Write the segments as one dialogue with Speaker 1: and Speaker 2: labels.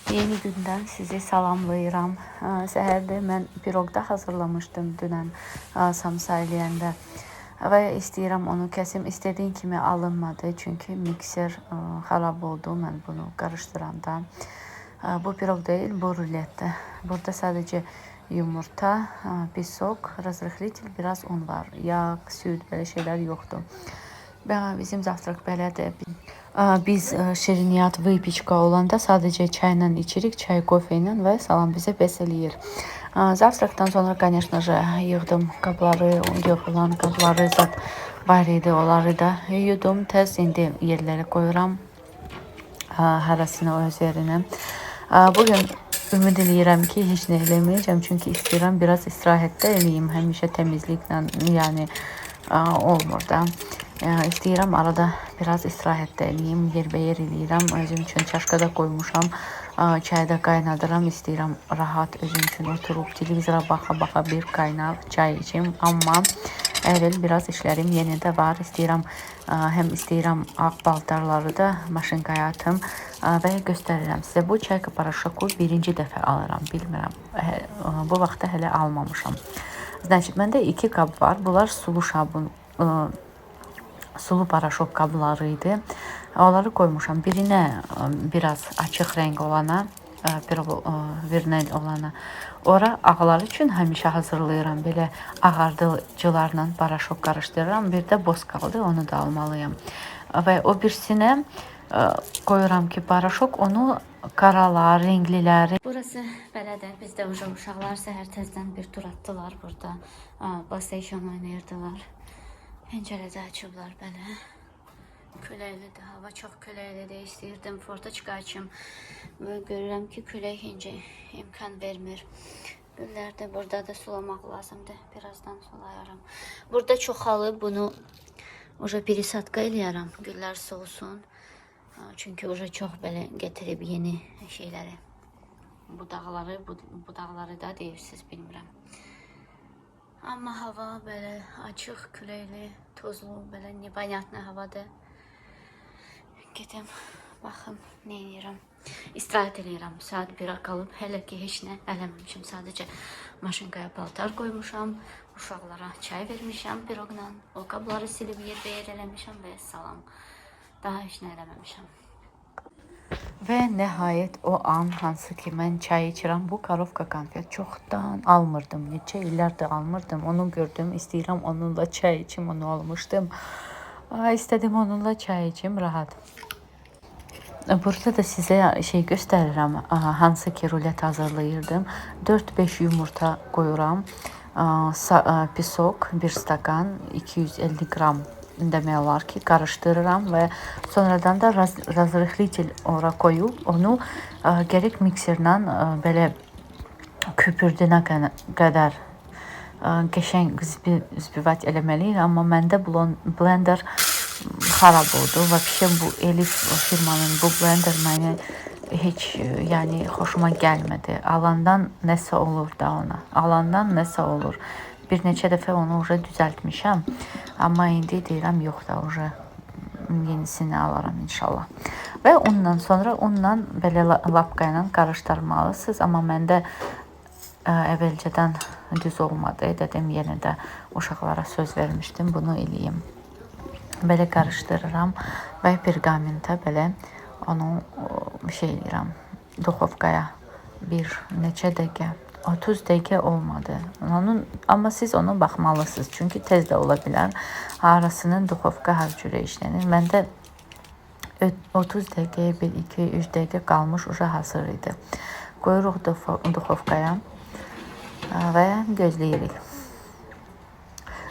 Speaker 1: Yeni gündən sizi salamlayıram. Səhərdə mən piroqda hazırlamışdım dünən samsa eləyəndə və istəyirəm onu kəsim. İstədiyim kimi alınmadı çünki mikser xarab oldu mən bunu qarışdıranda. Bu piroq deyil, bu ruletdə. Burada sadəcə yumurta, pisok, razrıxlitel, biraz un var. Yağ, süd, belə şeylər yoxdur. Bizim zavtrak belədir. Biz şirniyyat, выпечка olanda sadəcə çayla içirik, çay, kofe ilə və salam bizə bəs eləyir. Zavtrakdan sonra, конечно же, yığdım qabları, yığılan qabları zat var idi, onları da yudum. Tez indi yerlərə qoyuram, hərəsini öz yerinə. Bugün ümid eləyirəm ki, heç nə eləməyəcəm, çünki istəyirəm biraz istirahətdə eləyim, həmişə təmizliklə, yəni olmur da. İstəyirəm arada biraz istirahətdə eləyim, yerbəyer eləyirəm. Özüm üçün çaşkada qoymuşam, çayda qaynadıram. İstəyirəm rahat özüm üçün oturub televizora baxa-baxa bir qaynaq çay içim. Amma əril biraz işlərim yenə də var. Həm istəyirəm ağ paltarları da maşınkaya atım və göstərirəm sizə. Bu çayka paraşoku birinci dəfə alıram, bilmirəm. Bu vaxtda hələ almamışam. Значит, məndə 2 qab var. Bunlar sulu şabun, sulu paraşok qabları idi. Onları qoymuşam. Birinə biraz açıq rəng olana, vernel olana. Ora ağlar üçün həmişə hazırlayıram. Belə ağardıcılarla paraşok qarışdırıram. Bir də boz qaldı, onu da almalıyam. Və o birsinə qoyuram ki, paraşok onu qaralar, rengliləri. Burası belədir. Bizdə uşaqlar səhər tezdən bir tur atdılar burada. PlayStation oynayırdılar. Pəncərədə açıblar belə. Küləklidir, hava çox küləklidir. İstəyirdim fortoçka açım və görürəm ki, külək incə imkan vermir. Güllərdə burada da sulamaq lazımdır. Birazdan sulayarım. Burada çoxalıb bunu perisadka eləyərəm. Güllər soğusun. Çünki çox belə gətirib yeni şeyləri. Budaqları da deyirsiniz, bilmirəm. Amma hava belə açıq, küləkli, tozlu, belə непонятный havadır. Gedim, baxım, nə edirəm. İstirahət edirəm. Saat 1'ə qalıb, hələ ki heç nə eləməmişəm. Sadəcə maşınkaya paltar qoymuşam, uşaqlara çay vermişəm piroqla. O qabları silib yerbəyer eləmişəm və salam. Daha heç nə eləməmişəm. Və nəhayət o an, hansı ki mən çay içirəm, bu karovka konfet çoxdan almırdım. Neçə illərdir almırdım. Onu gördüm, istəyirəm onunla çay içim, onu almışdım. İstədim onunla çay içim, rahat. Burada da sizə göstərirəm, hansı ki rulet hazırlayırdım. 4-5 yumurta qoyuram, pisok 1 stakan, 250 qram demək olar ki, qarışdırıram və sonradan da razrıxlitel ora qoyub, onu gərək mikserlə belə köpürdünə qədər qəşəng zbivat eləməliyik. Amma məndə blender xarab oldu. Vəbşə bu Elif firmanın bu blender mənə heç xoşuma gəlmədi. Alandan nəsə olur da ona. Alandan nəsə olur. Bir neçə dəfə onu düzəltmişəm. Amma indi deyirəm, yox da yenisini alaram inşallah. Və ondan sonra belə lapqa ilə qarışdırmalısınız. Amma məndə əvvəlcədən düz olmadı. Dedim, yenə də uşaqlara söz vermişdim, bunu eləyim. Belə qarışdırıram və perqamentə belə onu eləyirəm. Duxovkaya bir neçə dəqiqə, 30 dəqiqə olmadı. Amma siz onu baxmalısınız. Çünki tez də ola bilər. Arasının duxovka hər cürə işlənir. Məndə 30 dəqiqəyə 1, 2, 3 dəqiqə qalmış hazır idi. Qoyuruq duxovkaya və gözləyirik.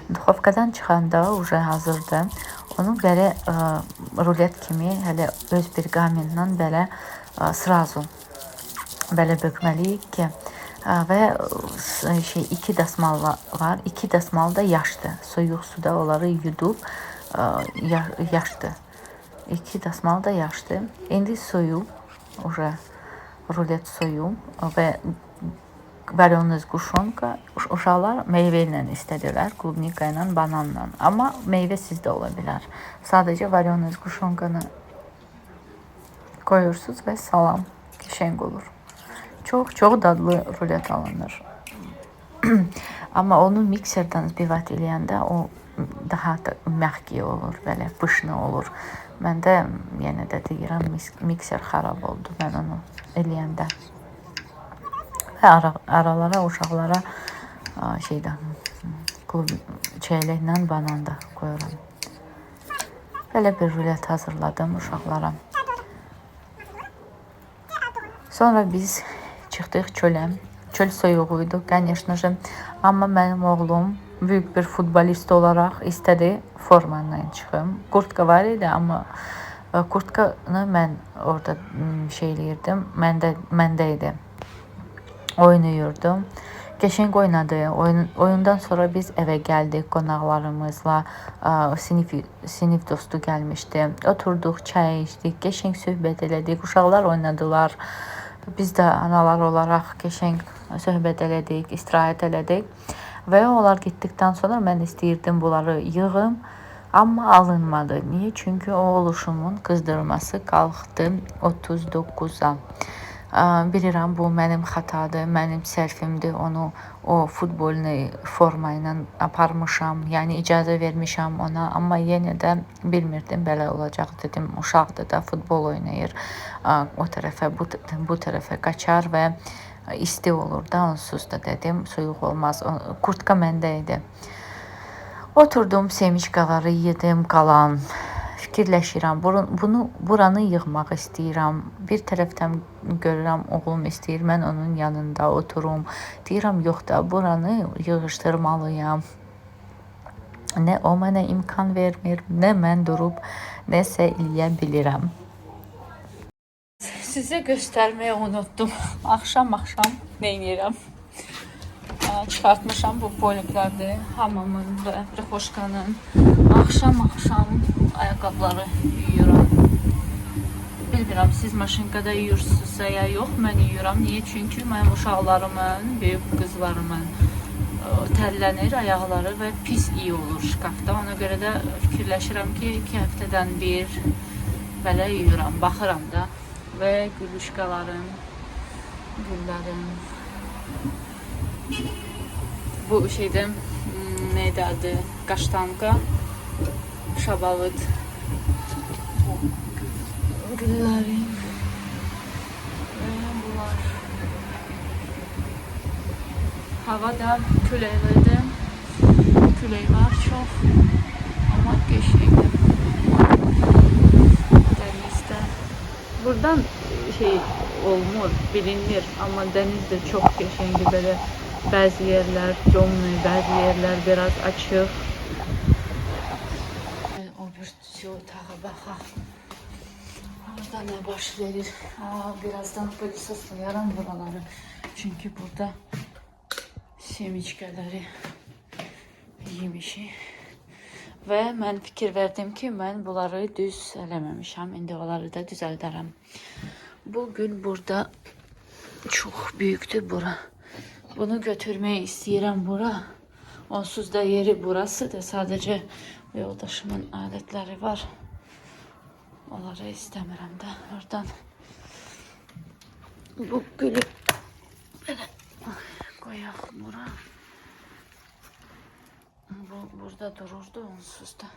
Speaker 1: Duxovkadan çıxanda hazırdır. Onu belə rulet kimi hələ öz perqamentlə belə srazu belə bökməliyik ki, və 2 dasmal var. 2 dasmal da yaşdır. Soyuq suda onları yudub yaşdır. 2 dasmal da yaşdır. İndi soyub, rulet soyub və valyonez quşonka. Uşaqlar meyvə ilə istədirlər, klubnika ilə, bananla. Amma meyvə sizdə ola bilər. Sadəcə valyonez quşonkanı qoyursunuz və salam. qəşəng olur. Çox dadlı rulet alınır. Amma onu mikserdən bivat eləyəndə o daha da məhki olur, belə pışını olur. Mən də yenə də deyirəm, mikser xarab oldu mən onu eləyəndə. Və aralara uşaqlara çeyləklə banan da qoyuram. Belə bir rulet hazırladım uşaqlara. Sonra biz çıxdıq çölə. Çöl soyuğuydu, конечно же. Amma mənim oğlum büyük bir futbolist olaraq istədi formanla çıxım. Kurtka var idi, amma kurtkanı mən orada eləyirdim. Məndə idi. Oynayırdım. Qəşəng oynadı. Oyundan sonra biz evə gəldik qonaqlarımızla. Sinif dostu gəlmişdi. Oturduq, çay içdik, qəşəng söhbət elədik. Uşaqlar oynadılar. Biz də analar olaraq qəşəng söhbət elədik, istirahət elədik. Və onlar getdikdən sonra mən istəyirdim bunları yığım, amma alınmadı. Niyə? Çünki o oluşumun qızdırması qalxdı 39-a. Bilirəm, bu mənim xatadır, mənim səhvimdir. Onu o futbolunu forma ilə aparmışam, yəni icazə vermişəm ona. Amma yenə də bilmirdim belə olacaq. Dedim, uşaqdır da, futbol oynayır. O tərəfə, bu tərəfə qaçar və isti olur da, onsuz da dedim, soyuq olmaz. Kurtka məndə idi. Oturdum, semiçkaları yedim, qalan. Fikirləşirəm, buranı yığmaq istəyirəm. Bir tərəfdən görürəm, oğlum istəyir, mən onun yanında oturum. Deyirəm, yox da, buranı yığışdırmalıyam. Nə o mənə imkan vermir, nə mən durub nəsə eləyə bilirəm. Sizə göstərməyi unutdum. Axşam nə edirəm? Çıxartmışam bu poliklərdir, hamamın və prixoşkanın. Axşam ayaqqabıları yuyuram. Bilmirəm, siz maşınkada yuyursunuzsa ya yox, mən yuyuram. Niyə? Çünki mənim uşaqlarımın, böyük qızlarımın tərlənir ayaqları və pis iyi olur şkafda. Ona görə də fikirləşirəm ki, 2 həftədən bir belə yuyuram, baxıram da. Və gülüşkalarım, güllərim. Bu şeydə neydi adı? Qaştanqa, şabalıt, güllərim və bunlar. Hava da küləklidir, külək var çox, amma qəşəngdir. Dənizdə. Buradan olmur, bilinir, amma dəniz də çox qəşəngdir, belə. Bəzi yerlər donlu, bəzi yerlər biraz açıq. O bir otağa baxaq. Orada nə baş verir? Birazdan polisoslayarım buraları. Çünki burada semiçkələri yemişik. Və mən fikir verdim ki, mən bunları düz eləməmişəm. İndi onları da düzəldərəm. Bu gül burada çox böyükdür bura. Bunu götürmək istəyirəm bura. Onsuz da yeri burasıdır. Sadəcə yoldaşımın alətləri var. Onları istəmirəm də. Oradan bu gülü belə qoyaq bura. Bu burada dururdu onsuz da.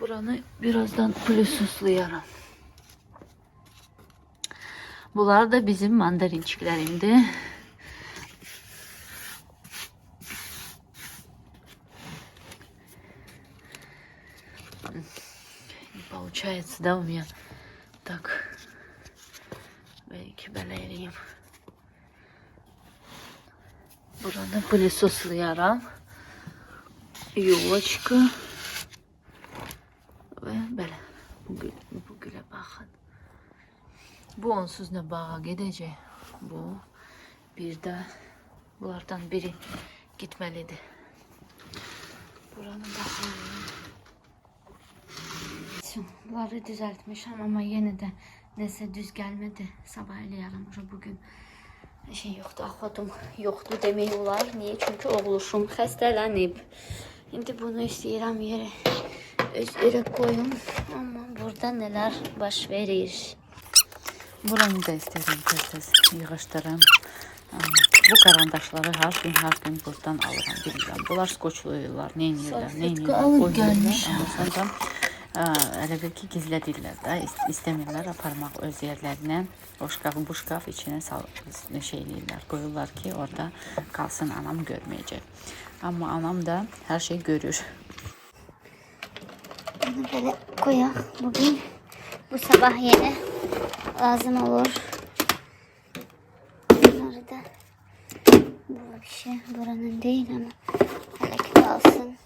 Speaker 1: Buranı birazdan pülüsüzlüyaram. Bunlar da bizim mandarinçiklərimdir. Получается, да, у меня так. Belki belə eləyim. Buranı pülüsüzlüyaram. Yuvочка. Və belə. Bu gülə baxın. Bu onsuz da bağa gedəcək. Bu bir də bunlardan biri gitməlidir. Buranı baxın. Bunları düzəltmişəm, amma yenə də nəsə düz gəlmədi. Sabah eləyərəm. Bugün yoxdur, axladım. Yoxdur demək olar. Niyə? Çünki oğluşum xəstələnib. İndi bunu istəyirəm yerə qoyum. Amma burada nələr baş verir. Buranı da istəyirəm tez-tez yığışdırım. Bu karandaşları hər gün buradan alıram, bilmirəm. Bunlar skoçluyurlar, nə edirlər, qoyurlar. Amma sonra elə bil ki, gizlədirlər də, istəmirlər aparmaq öz yerlərinə. O şkaf, bu şkaf içinə şeyləyirlər, qoyurlar ki, orada qalsın, anam görməyəcək. Amma anam da hər şey görür.
Speaker 2: Bunu böyle koyaq bugün. Bu sabah yine lazım olur. Bunları da bu bir şey buranın değil ama hele ki kalsın.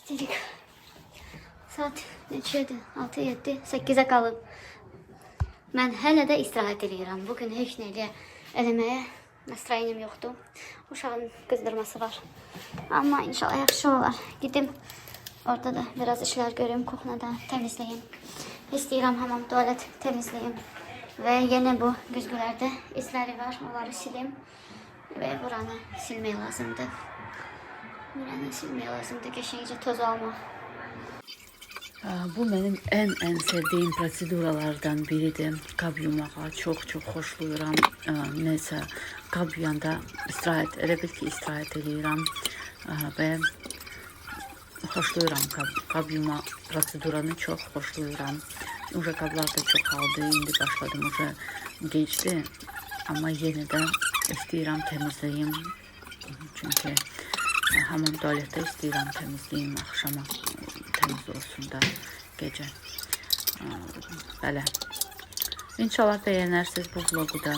Speaker 2: Gidelim. Saat neçədir? 6, 7, 8'e qalıb. Mən hələ də istirahət edirəm. Bugün heç nə eləməyə nəstəyim yoxdur. Uşağın qızdırması var. Amma inşallah yaxşı olar. Gidim orada da biraz işlər görüm, kuxnada təmizləyim. İstəyirəm hamam, tualet təmizləyim. Və yenə bu güzgülərdə izləri var, onları silim. Və buranı silmək lazımdır. Qəşəngcə toz almaq.
Speaker 1: Bu mənim ən sevdiyim proseduralardan biridir. Qab yumağa çox xoşlayıram. Nəsə qab yuyanda istirahət, elə bil ki, istirahət edirəm və xoşlayıram qab yuma proseduranı çox xoşlayıram. Uca qablar da çoxaldı, indi başladım, uca geçdi. Amma yenə də istəyirəm təmizləyim. Çünki hamam tualetdə istəyirəm təmizləyim, axşama təmiz olsun da gecə. Belə. İnşallah bəyənərsiniz bu vlogu da.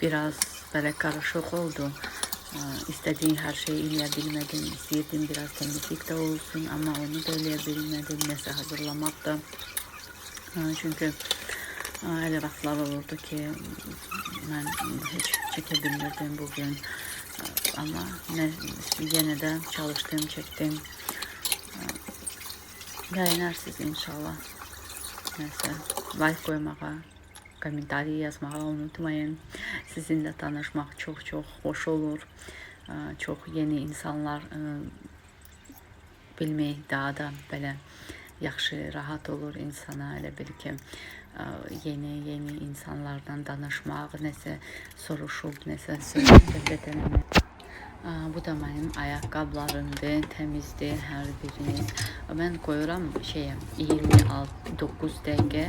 Speaker 1: Biraz belə qarışıq oldu. İstədiyim hər şeyi eləyə bilmədim. İstəyirdim biraz təmizlik də olsun, amma onu da eləyə bilmədim. Nəsə hazırlamaq da. Çünki elə vaxtlar olurdu ki, mən heç çəkə bilmirdim bugün. Amma yenə də çalışdım, çəkdim. Bəyənərsiniz inşallah. Nəsə, like qoymağa, komentari yazmağa unutmayın. Sizinlə tanışmaq çox xoş olur. Çox yeni insanlar bilmək daha da belə yaxşı, rahat olur insana. Elə bil ki, yeni insanlardan danışmaq, nəsə soruşub, nəsə söhbət eləmək. Bu da mənim ayaqqabılarımdır, təmizdir hər biriniz. Mən qoyuram 29 dəqiqə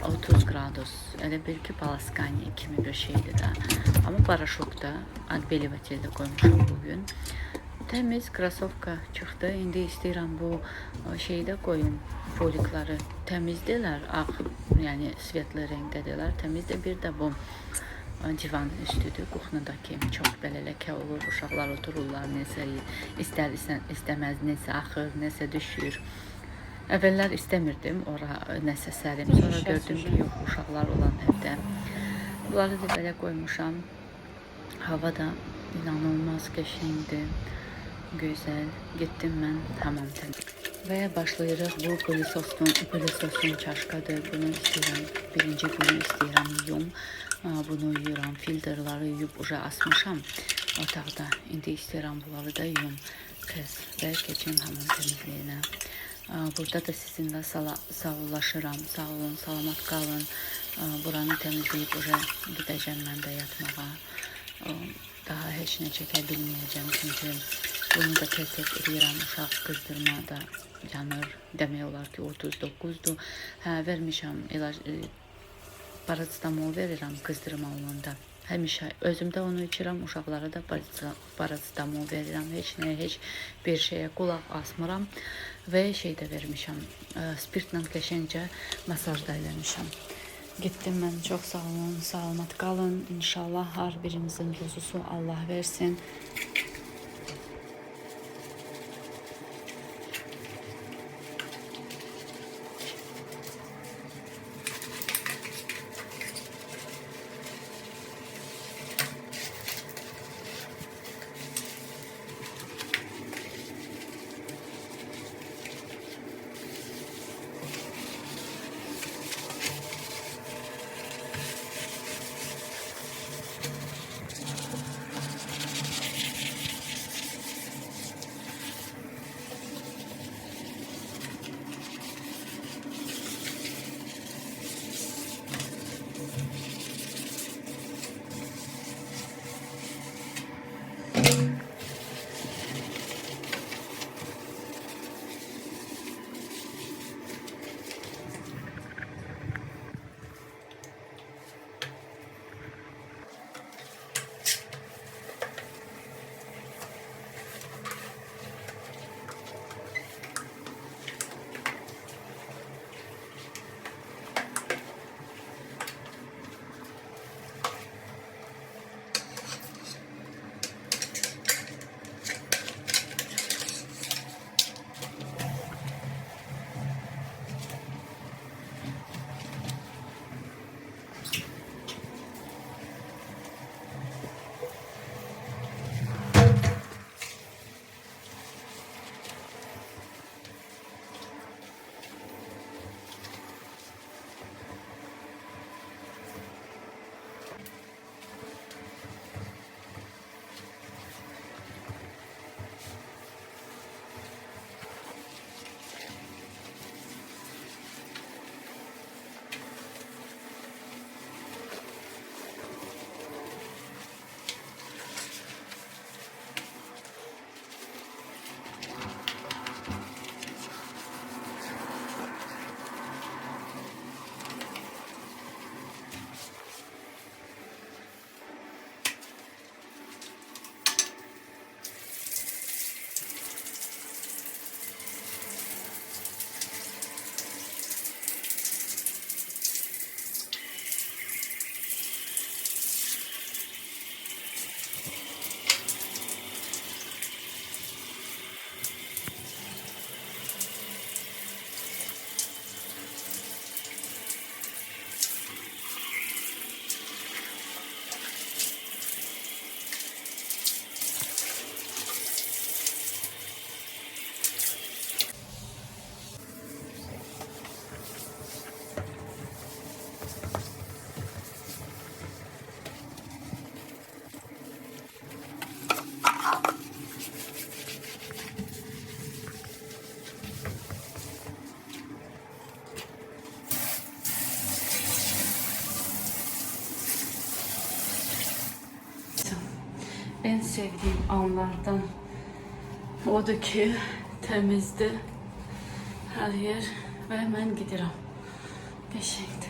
Speaker 1: 30 qradus. Elə bir ki, palaskaniya kimi bir şeydir də. Amma paraşokda, adbelivatildə qoymuşam bugün. Təmiz krasovka çıxdı. İndi istəyirəm bu şeydə qoyum, folikları. Təmizdirlər, ağ, yəni svetli rəngdədirlər. Təmizdir. Bir də bu divan üstüdür, kuxnadakı çox belə ləkə olur, uşaqlar otururlar, nəsə istəməz, nəsə axır, nəsə düşür. Əvvəllər istəmirdim ora nəsə sərim, sonra gördüm ki, yox, uşaqlar olan evdə. Bunları da belə qoymuşam. Hava da inanılmaz qəşəngdir, gözəl. Getdim mən hamam təmiz. Və başlayırıq. Bu pilisosun çaşkadır. Bunu istəyirəm, birinci günü istəyirəm yuyum. Bunu yuyuram, filtrları yuyub uca asmışam otaqda. İndi istəyirəm bunları da yuyum və keçim hamam təmizliyinə. Burada da sizinlə sağollaşıram. Sağ olun, salamat qalın. Buranı təmizləyib uca gidəcəm mən də yatmağa. Daha heç nə çəkə bilməyəcəm, çünki bunu da tez-tez edirəm. Uşaq qızdırma da yanır. Demək olar ki, 39'dur. Vermişəm ilaç, paracetamol verirəm qızdırma olanda. Həmişə özümdə onu içirəm, uşaqlara da paracetamol verirəm. Heç bir şeyə qulaq asmıram və şey də vermişəm. Spirtlə qəşəngcə masaj da eləmişəm. Gittim mən, çox sağ olun, salamat qalın. İnşallah hər birimizin ruzusu Allah versin. en sevdiğim anlardan odur ki temizdi her yer ve ben gidiyorum. Gerçekten.